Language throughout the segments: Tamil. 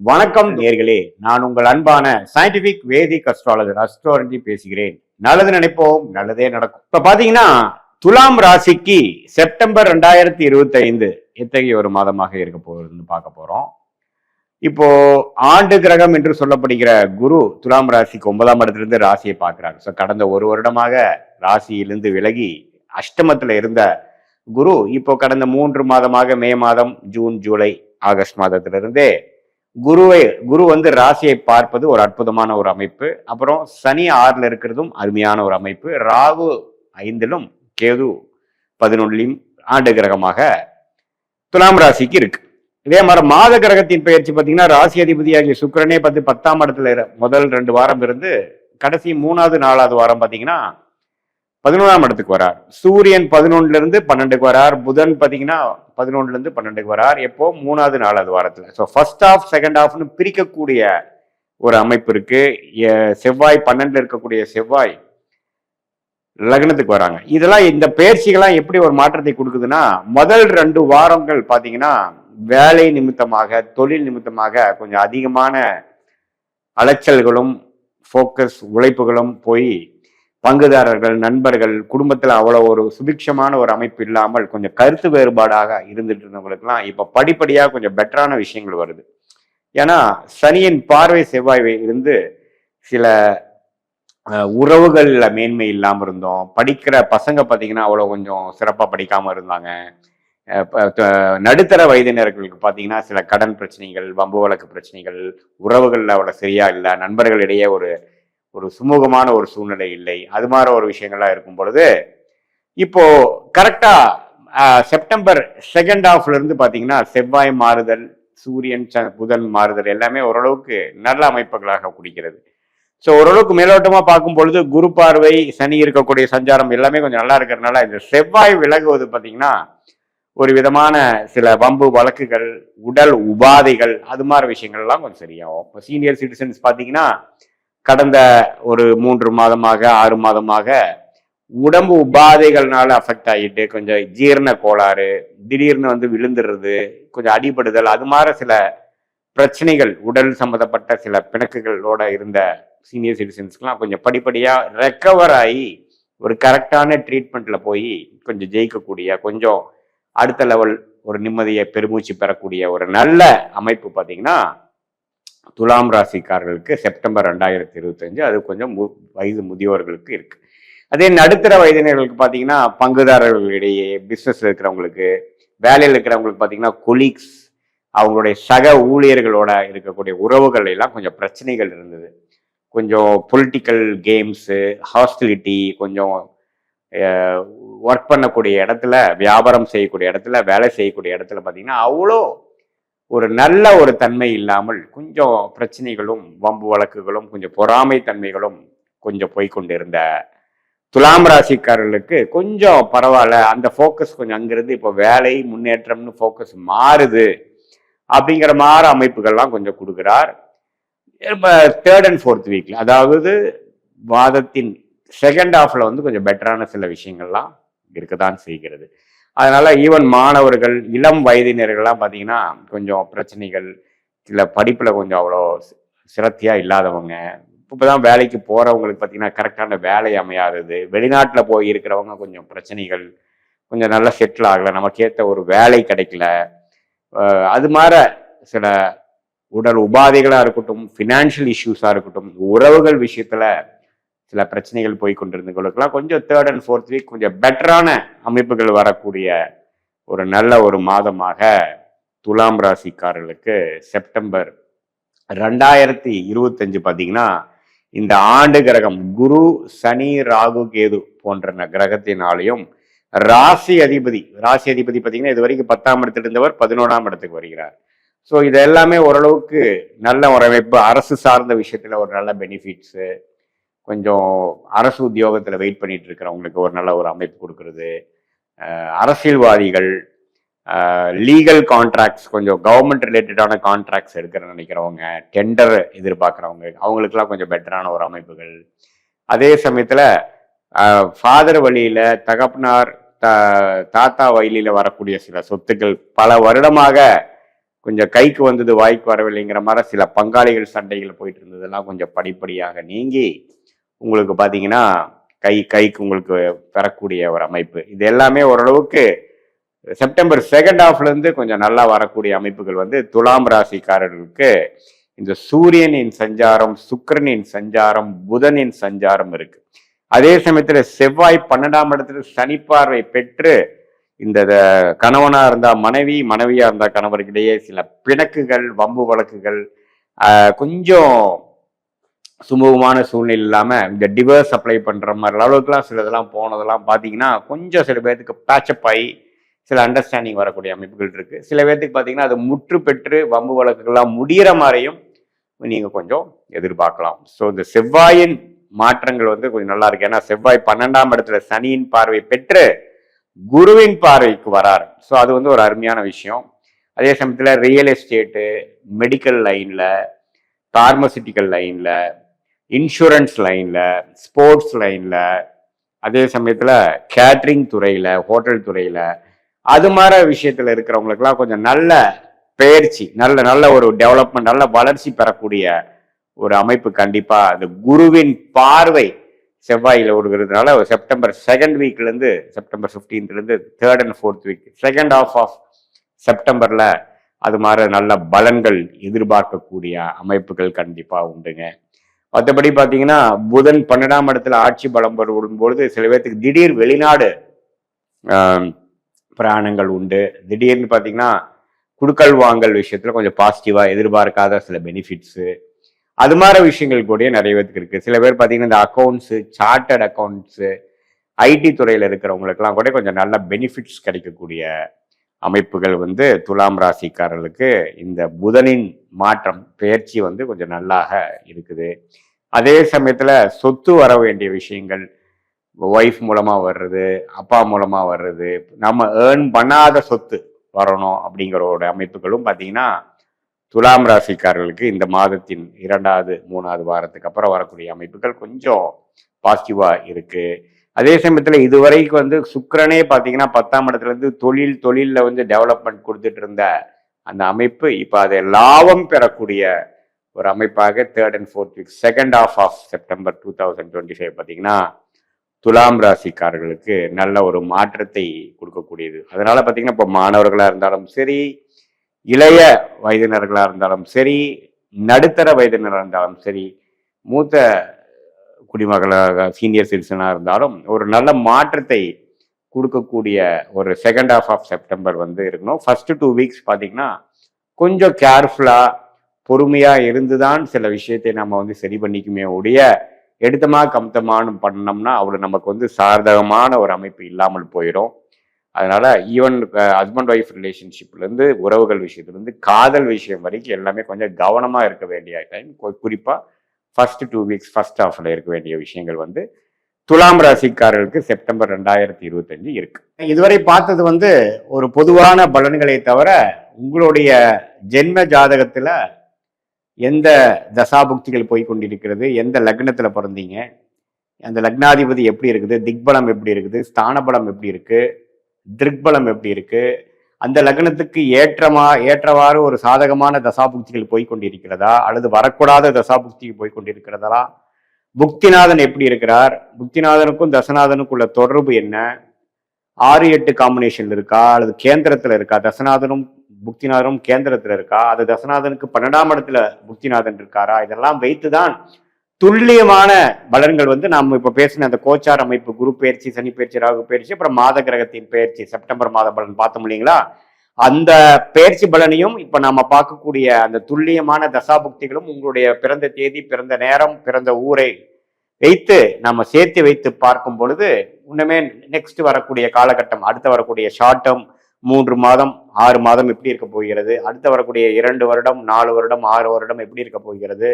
வணக்கம் நேர்களே, நான் உங்கள் அன்பான சயின்டிபிக் வேதிக் அஸ்ட்ராலஜர் அஸ்ட்ரோலஜி பேசுகிறேன். நல்லது நினைப்போம், நல்லதே நடக்கும். இப்ப பாத்தீங்கன்னா துலாம் ராசிக்கு செப்டம்பர் 2025 எத்தகைய ஒரு மாதமாக இருக்க போகுதுன்னு பார்க்க போறோம். இப்போ ஆண்டு கிரகம் என்று சொல்லப்படுகிற குரு துலாம் ராசிக்கு 9ஆம் இடத்திலிருந்து ராசியை பார்க்கிறார். ஸோ கடந்த ஒரு வருடமாக ராசியிலிருந்து விலகி அஷ்டமத்துல இருந்த குரு இப்போ கடந்த 3 மாதமாக மே மாதம், ஜூன், ஜூலை, ஆகஸ்ட் மாதத்திலிருந்தே குரு வந்து ராசியை பார்ப்பது ஒரு அற்புதமான ஒரு அமைப்பு. அப்புறம் சனி 6ல இருக்கிறதும் அருமையான ஒரு அமைப்பு. ராகு 5லும் கேது 11லையும் ஆண்டு கிரகமாக துலாம் ராசிக்கு இருக்கு. இதே மாதிரி மாத கிரகத்தின் பயிற்சி பார்த்தீங்கன்னா ராசி அதிபதியாகிய சுக்கிரனே 10ஆம் இடத்துல முதல் 2 வாரம் இருந்து கடைசி 3வது 4வது வாரம் பார்த்தீங்கன்னா 11ஆம் இடத்துக்கு வரார். சூரியன் 11ல இருந்து 12க்கு வரார். புதன் பார்த்தீங்கன்னா 11ல இருந்து 12க்கு வரார். எப்போ 3வது 4வது வாரத்துல. ஸோ ஃபர்ஸ்ட் ஹாஃப் செகண்ட் ஹாஃப்னு பிரிக்கக்கூடிய ஒரு அமைப்பு இருக்கு. செவ்வாய் 12ல இருக்கக்கூடிய செவ்வாய் லக்னத்துக்கு வராங்க. இதெல்லாம் இந்த பயிற்சிகள்லாம் எப்படி ஒரு மாற்றத்தை கொடுக்குதுன்னா, முதல் 2 வாரங்கள் பார்த்தீங்கன்னா வேலை நிமித்தமாக, தொழில் நிமித்தமாக கொஞ்சம் அதிகமான அலைச்சல்களும் ஃபோக்கஸ் உழைப்புகளும் போய் பங்குதாரர்கள், நண்பர்கள், குடும்பத்துல அவ்வளவு ஒரு சுபிக்ஷமான ஒரு அமைப்பு இல்லாமல் கொஞ்சம் கருத்து வேறுபாடாக இருந்துட்டு இருந்தவங்களுக்குலாம் இப்ப படிப்படியா கொஞ்சம் பெட்டரான விஷயங்கள் வருது. ஏன்னா சனியின் பார்வை செவ்வாய் இருந்து சில உறவுகள்ல மேன்மை இல்லாம இருந்தோம். படிக்கிற பசங்க பார்த்தீங்கன்னா அவ்வளவு கொஞ்சம் சிறப்பா படிக்காம இருந்தாங்க. நடுத்தர வயதினர்களுக்கு பார்த்தீங்கன்னா சில கடன் பிரச்சனைகள், வம்பு வழக்கு பிரச்சனைகள், உறவுகள்ல அவ்வளவு சரியா இல்லை, நண்பர்களிடையே ஒரு சுமூகமான ஒரு சூழ்நிலை இல்லை, அது மாதிரி ஒரு விஷயங்கள்லாம் இருக்கும் பொழுது இப்போ கரெக்டா செப்டம்பர் செகண்ட் ஹாஃப்ல இருந்து பாத்தீங்கன்னா செவ்வாய் மாறுதல், சூரியன் புதன் மாறுதல் எல்லாமே ஓரளவுக்கு நல்ல அமைப்புகளாக குடிக்கிறது. ஸோ ஓரளவுக்கு மேலோட்டமா பார்க்கும் பொழுது குரு பார்வை, சனி இருக்கக்கூடிய சஞ்சாரம் எல்லாமே கொஞ்சம் நல்லா இருக்கிறதுனால இந்த செவ்வாய் விலகுவது பார்த்தீங்கன்னா ஒரு விதமான சில வம்பு வழக்குகள், உடல் உபாதைகள், அது மாதிரி விஷயங்கள்லாம் கொஞ்சம் சரியாகும். இப்போ சீனியர் சிட்டிசன்ஸ் பார்த்தீங்கன்னா கடந்த ஒரு 3 மாதமாக 6 மாதமாக உடம்பு உபாதைகள்னால அஃபெக்ட் ஆகிட்டு கொஞ்சம் ஜீரண கோளாறு, திடீர்னு வந்து விழுந்துடுறது, கொஞ்சம் அடிபடுதல், அது மாதிரி சில பிரச்சனைகள், உடல் சம்மந்தப்பட்ட சில பிணக்குகளோட இருந்த சீனியர் சிட்டிசன்ஸ்க்குலாம் கொஞ்சம் படிப்படியா ரெக்கவர் ஆகி ஒரு கரெக்டான ட்ரீட்மெண்ட்ல போய் கொஞ்சம் ஜெயிக்கக்கூடிய, கொஞ்சம் அடுத்த லெவல் ஒரு நிம்மதியை பெருமூச்சு பெறக்கூடிய ஒரு நல்ல அமைப்பு பார்த்தீங்கன்னா துலாம் ராசிக்காரர்களுக்கு செப்டம்பர் 2025 அது கொஞ்சம் வயது முதியோர்களுக்கு இருக்கு. அதே நடுத்தர வயதினர்களுக்கு பார்த்தீங்கன்னா பங்குதாரர்களிடையே, பிஸ்னஸ் இருக்கிறவங்களுக்கு, வேலையில் இருக்கிறவங்களுக்கு பார்த்தீங்கன்னா கொலீக்ஸ், அவங்களுடைய சக ஊழியர்களோட இருக்கக்கூடிய உறவுகள் எல்லாம் கொஞ்சம் பிரச்சனைகள் இருந்தது. கொஞ்சம் பொலிட்டிக்கல் கேம்ஸு, ஹாஸ்டிலிட்டி, கொஞ்சம் ஒர்க் பண்ணக்கூடிய இடத்துல, வியாபாரம் செய்யக்கூடிய இடத்துல, வேலை செய்யக்கூடிய இடத்துல பார்த்தீங்கன்னா அவ்வளோ ஒரு நல்ல ஒரு தன்மை இல்லாமல் கொஞ்சம் பிரச்சனைகளும் வம்பு வழக்குகளும் கொஞ்சம் பொறாமை தன்மைகளும் கொஞ்சம் போய்கொண்டிருந்த துலாம் ராசிக்காரர்களுக்கு கொஞ்சம் பரவாயில்ல, அந்த ஃபோக்கஸ் கொஞ்சம் அங்கிருந்து இப்போ வேலை முன்னேற்றம்னு ஃபோக்கஸ் மாறுது அப்படிங்கிற மாதிரி அமைப்புகள்லாம் கொஞ்சம் கொடுக்குறார். 3rd and 4th வீக்ல, அதாவது வாதத்தின் செகண்ட் ஹாஃப்ல வந்து கொஞ்சம் பெட்டரான சில விஷயங்கள்லாம் இருக்கதான் செய்கிறது. அதனால ஈவன் மாணவர்கள், இளம் வயதினர்கள்லாம் பார்த்தீங்கன்னா கொஞ்சம் பிரச்சனைகள், சில படிப்புல கொஞ்சம் அவ்வளோ சிரத்தையா இல்லாதவங்க, இப்போதான் வேலைக்கு போறவங்களுக்கு பார்த்தீங்கன்னா கரெக்டான வேலை அமையாதது, வெளிநாட்டில் போய் இருக்கிறவங்க கொஞ்சம் பிரச்சனைகள், கொஞ்சம் நல்லா செட்டில் ஆகலை, நமக்கு ஏற்ற ஒரு வேலை கிடைக்கல, அது மாதிரி சில உடல் உபாதைகளா இருக்கட்டும், ஃபினான்ஷியல் இஷ்யூஸா இருக்கட்டும், உறவுகள் விஷயத்துல சில பிரச்சனைகள் போய் கொண்டிருந்தவங்களுக்குலாம் கொஞ்சம் 3rd and 4th வீக் கொஞ்சம் பெட்டரான அமைப்புகள் வரக்கூடிய ஒரு நல்ல ஒரு மாதமாக துலாம் ராசிக்காரர்களுக்கு செப்டம்பர் 2025 பார்த்தீங்கன்னா இந்த ஆண்டு கிரகம் குரு, சனி, ராகு, கேது போன்ற கிரகத்தினாலையும் ராசி அதிபதி பார்த்தீங்கன்னா இது வரைக்கும் 10ஆம் இடத்துல இருந்தவர் 11ஆம் இடத்துக்கு வருகிறார். ஸோ இது எல்லாமே ஓரளவுக்கு நல்ல ஒரு அமைப்பு. அரசு சார்ந்த விஷயத்துல ஒரு நல்ல பெனிஃபிட்ஸு, கொஞ்சம் அரசு உத்தியோகத்தில் வெயிட் பண்ணிட்டு இருக்கிறவங்களுக்கு ஒரு நல்ல ஒரு அமைப்பு கொடுக்கறது, அரசியல்வாதிகள், லீகல் கான்ட்ராக்ட்ஸ், கொஞ்சம் கவர்மெண்ட் ரிலேட்டடான கான்ட்ராக்ட்ஸ் எடுக்கிறேன்னு நினைக்கிறவங்க, டெண்டர் எதிர்பார்க்குறவங்க, அவங்களுக்குலாம் கொஞ்சம் பெட்டரான ஒரு அமைப்புகள். அதே சமயத்தில் ஃபாதர் வழியில, தகப்பனார் தாத்தா வழியில வரக்கூடிய சில சொத்துக்கள், பல வருடமாக கொஞ்சம் கைக்கு வந்தது வாய்க்கு வரவில்லைங்கிற மாதிரி சில பங்காளிகள் சண்டைகள் போயிட்டு இருந்ததெல்லாம் கொஞ்சம் படிப்படியாக நீங்கி உங்களுக்கு பார்த்தீங்கன்னா கைக்கு உங்களுக்கு பெறக்கூடிய ஒரு அமைப்பு. இது எல்லாமே ஓரளவுக்கு செப்டம்பர் செகண்ட் ஹாஃப்ல இருந்து கொஞ்சம் நல்லா வரக்கூடிய அமைப்புகள் வந்து துலாம் ராசிக்காரர்களுக்கு இந்த சூரியனின் சஞ்சாரம், சுக்கிரனின் சஞ்சாரம், புதனின் சஞ்சாரம் இருக்கு. அதே சமயத்துல செவ்வாய் 12ஆம் இடத்துல சனி பார்வை பெற்று இந்த கணவனா இருந்தா மனைவி, மனைவியா இருந்தா கணவர்களிடையே சில பிணக்குகள், வம்பு வழக்குகள், கொஞ்சம் சுமூகமான சூழ்நிலை இல்லாம இந்த டிவர்ஸ் அப்ளை பண்ற மாதிரி அளவுக்குலாம் சிலதெல்லாம் போனதெல்லாம் பார்த்தீங்கன்னா கொஞ்சம் சில பேர்த்துக்கு பேச்சப் ஆகி சில அண்டர்ஸ்டாண்டிங் வரக்கூடிய அமைப்புகள் இருக்கு. சில பேர்த்துக்கு பார்த்தீங்கன்னா அது முற்று பெற்று வம்பு வழக்குகள்லாம் முடிகிற மாதிரியும் நீங்க கொஞ்சம் எதிர்பார்க்கலாம். ஸோ இந்த செவ்வாயின் மாற்றங்கள் வந்து கொஞ்சம் நல்லா இருக்கு. ஏன்னா செவ்வாய் 12ஆம் இடத்துல சனியின் பார்வை பெற்று குருவின் பார்வைக்கு வராரு. ஸோ அது வந்து ஒரு அருமையான விஷயம். அதே சமயத்தில் ரியல் எஸ்டேட்டு, மெடிக்கல் லைன்ல, பார்மசிட்டிக்கல் லைன்ல, இன்சூரன்ஸ் லைன்ல, ஸ்போர்ட்ஸ் லைன்ல, அதே சமயத்தில் கேட்ரிங் துறையில, ஹோட்டல் துறையில, அது மாதிரி விஷயத்துல இருக்கிறவங்களுக்கெல்லாம் கொஞ்சம் நல்ல பயிற்சி, நல்ல ஒரு டெவலப்மெண்ட், நல்ல வளர்ச்சி பெறக்கூடிய ஒரு அமைப்பு கண்டிப்பா அந்த குருவின் பார்வை செவ்வாயில விடுகிறதுனால செப்டம்பர் செகண்ட் வீக்ல இருந்து செப்டம்பர் 15th இருந்து 3rd and 4th week, second half of செப்டம்பர்ல அது மாதிரி நல்ல பலன்கள் எதிர்பார்க்கக்கூடிய அமைப்புகள் கண்டிப்பா உண்டுங்க. மற்றபடி பார்த்தீங்கன்னா புதன் 12ஆம் இடத்துல ஆட்சி பலம் விடும்பொழுது சில பேர்த்துக்கு திடீர் வெளிநாடு பிராணங்கள் உண்டு. திடீர்னு பார்த்தீங்கன்னா குடுக்கல் வாங்கல் விஷயத்துல கொஞ்சம் பாசிட்டிவா எதிர்பார்க்காத சில பெனிஃபிட்ஸு, அது மாதிரி விஷயங்கள் கூட நிறைய பேருக்கு இருக்கு. சில பேர் பார்த்தீங்கன்னா இந்த அக்கௌண்ட்ஸு, சார்ட்டர்ட் அக்கௌண்ட்ஸு, ஐடி துறையில் இருக்கிறவங்களுக்கெல்லாம் கூட கொஞ்சம் நல்ல பெனிஃபிட்ஸ் கிடைக்கக்கூடிய அமைப்புகள் வந்து துலாம் ராசிக்காரர்களுக்கு இந்த புதனின் மாற்றம் பெயர்ச்சி வந்து கொஞ்சம் நல்லாக இருக்குது. அதே சமயத்தில் சொத்து வர வேண்டிய விஷயங்கள் ஒய்ஃப் மூலமா வர்றது, அப்பா மூலமா வர்றது, நம்ம ஏர்ன் பண்ணாத சொத்து வரணும் அப்படிங்கிற அமைப்புகளும் பார்த்தீங்கன்னா துலாம் ராசிக்காரர்களுக்கு இந்த மாதத்தின் 2வது 3வது வாரத்துக்கு அப்புறம் வரக்கூடிய அமைப்புகள் கொஞ்சம் பாசிட்டிவா இருக்கு. அதே சமயத்தில் இதுவரைக்கும் வந்து சுக்கிரனே பார்த்தீங்கன்னா 10ஆம் இடத்துல இருந்து தொழிலில் வந்து டெவலப்மெண்ட் கொடுத்துட்டு இருந்த அந்த அமைப்பு இப்போ அதை லாபம் பெறக்கூடிய ஒரு அமைப்பாக 3rd and 4th week, second half of September 2025 பார்த்தீங்கன்னா துலாம் ராசிக்காரர்களுக்கு நல்ல ஒரு மாற்றத்தை கொடுக்கக்கூடியது. அதனால பார்த்தீங்கன்னா இப்போ மாணவர்களாக இருந்தாலும் சரி, இளைய வயதினர்களாக இருந்தாலும் சரி, நடுத்தர வயதினராக இருந்தாலும் சரி, மூத்த குடிமகளாக சீனியர் சிட்டிசனாக இருந்தாலும் ஒரு நல்ல மாற்றத்தை கொடுக்கக்கூடிய ஒரு செகண்ட் ஹாஃப் ஆஃப் செப்டம்பர் வந்து இருக்கணும். ஃபர்ஸ்ட் 2 வீக்ஸ் பார்த்தீங்கன்னா கொஞ்சம் கேர்ஃபுல்லாக பொறுமையாக இருந்துதான் சில விஷயத்தை நம்ம வந்து சரி பண்ணிக்குமே ஒழிய எடுத்தமா கம்தமானு பண்ணோம்னா அவ்வளோ நமக்கு வந்து சாதகமான ஒரு அமைப்பு இல்லாமல் போயிடும். அதனால ஈவன் ஹஸ்பண்ட் ஒய்ஃப் ரிலேஷன்ஷிப்லேருந்து உறவுகள் விஷயத்துலேருந்து காதல் விஷயம் வரைக்கும் எல்லாமே கொஞ்சம் கவனமாக இருக்க வேண்டிய டைம். குறிப்பாக ஃபர்ஸ்ட் 2 வீக்ஸ் ஃபர்ஸ்ட் ஹாஃப்ல இருக்க வேண்டிய விஷயங்கள் வந்து துலாம் ராசிக்காரர்களுக்கு செப்டம்பர் 2025 இருக்கு. இதுவரை பார்த்தது வந்து ஒரு பொதுவான பலன்களை தவிர உங்களுடைய ஜென்ம ஜாதகத்துல எந்த தசாபுக்திகள் போய் கொண்டிருக்கிறது, எந்த லக்னத்துல பிறந்தீங்க, அந்த லக்னாதிபதி எப்படி இருக்குது, திக்பலம் எப்படி இருக்குது, ஸ்தானபலம் எப்படி இருக்கு, திருக்பலம் எப்படி இருக்கு, அந்த லக்னத்துக்கு ஏற்றவாறு ஒரு சாதகமான தசாபுக்திகள் போய் கொண்டிருக்கிறதா அல்லது வரக்கூடாத தசாபுக்திகள் போய் கொண்டிருக்கிறதா, புக்திநாதன் எப்படி இருக்கிறார், புக்திநாதனுக்கும் தசநாதனுக்குள்ள தொடர்பு என்ன, 6-8 காம்பினேஷன் இருக்கா அல்லது கேந்திரத்துல இருக்கா, தசநாதனும் புக்திநாதனும் கேந்திரத்துல இருக்கா, அது தசநாதனுக்கு 12ஆம் இடத்துல புக்திநாதன் இருக்காரா, இதெல்லாம் வைத்துதான் துல்லியமான பலன்கள் வந்து நாம் இப்ப பேசின அந்த கோச்சார் அமைப்பு, குரு பயிற்சி, சனி பயிற்சி, ராகு பயிற்சி, அப்புறம் மாத கிரகத்தின் பயிற்சி, செப்டம்பர் மாத பலன் பார்த்தோம் இல்லைங்களா, அந்த பயிற்சி பலனையும் இப்ப நாம பார்க்கக்கூடிய அந்த துல்லியமான தசாபுக்திகளும் உங்களுடைய பிறந்த தேதி, பிறந்த நேரம், பிறந்த ஊரை வைத்து நம்ம சேர்த்து வைத்து பார்க்கும் பொழுது இன்னுமே நெக்ஸ்ட் வரக்கூடிய காலகட்டம், அடுத்து வரக்கூடிய ஷார்ட் டேர்ம் 3 மாதம் 6 மாதம் எப்படி இருக்க போகிறது, அடுத்து வரக்கூடிய 2 வருடம் 4 வருடம் 6 வருடம் எப்படி இருக்க போகிறது,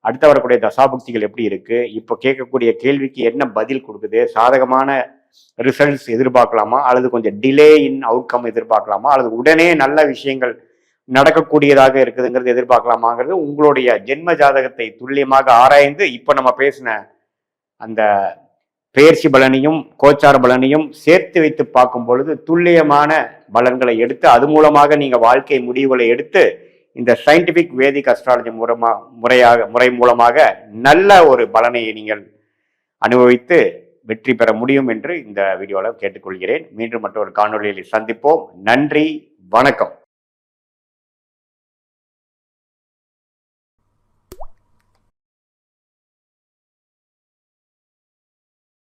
அடுத்து வரக்கூடிய தசாபுக்திகள் எப்படி இருக்கு, இப்போ கேட்கக்கூடிய கேள்விக்கு என்ன பதில் கொடுக்குது, சாதகமான ரிசல்ட்ஸ் எதிர்பார்க்கலாமா அல்லது கொஞ்சம் டிலே இன் அவுட்கம் எதிர்பார்க்கலாமா அல்லது உடனே நல்ல விஷயங்கள் நடக்கக்கூடியதாக இருக்குதுங்கிறது எதிர்பார்க்கலாமாங்கிறது உங்களுடைய ஜென்ம ஜாதகத்தை துல்லியமாக ஆராய்ந்து இப்ப நம்ம பேசின அந்த பெயர்ச்சி பலனையும் கோச்சார பலனையும் சேர்த்து வைத்து பார்க்கும் பொழுது துல்லியமான பலன்களை எடுத்து அது மூலமாக நீங்க வாழ்க்கை முடிவுகளை எடுத்து இந்த சயின்டிபிக் வேதிக் அஸ்ட்ராலஜி முறை மூலமாக நல்ல ஒரு பலனை நீங்கள் அனுபவித்து வெற்றி பெற முடியும் என்று இந்த வீடியோவில் கேட்டுக்கொள்கிறேன். மீண்டும் மற்றொரு காணொலியில் சந்திப்போம். நன்றி, வணக்கம்.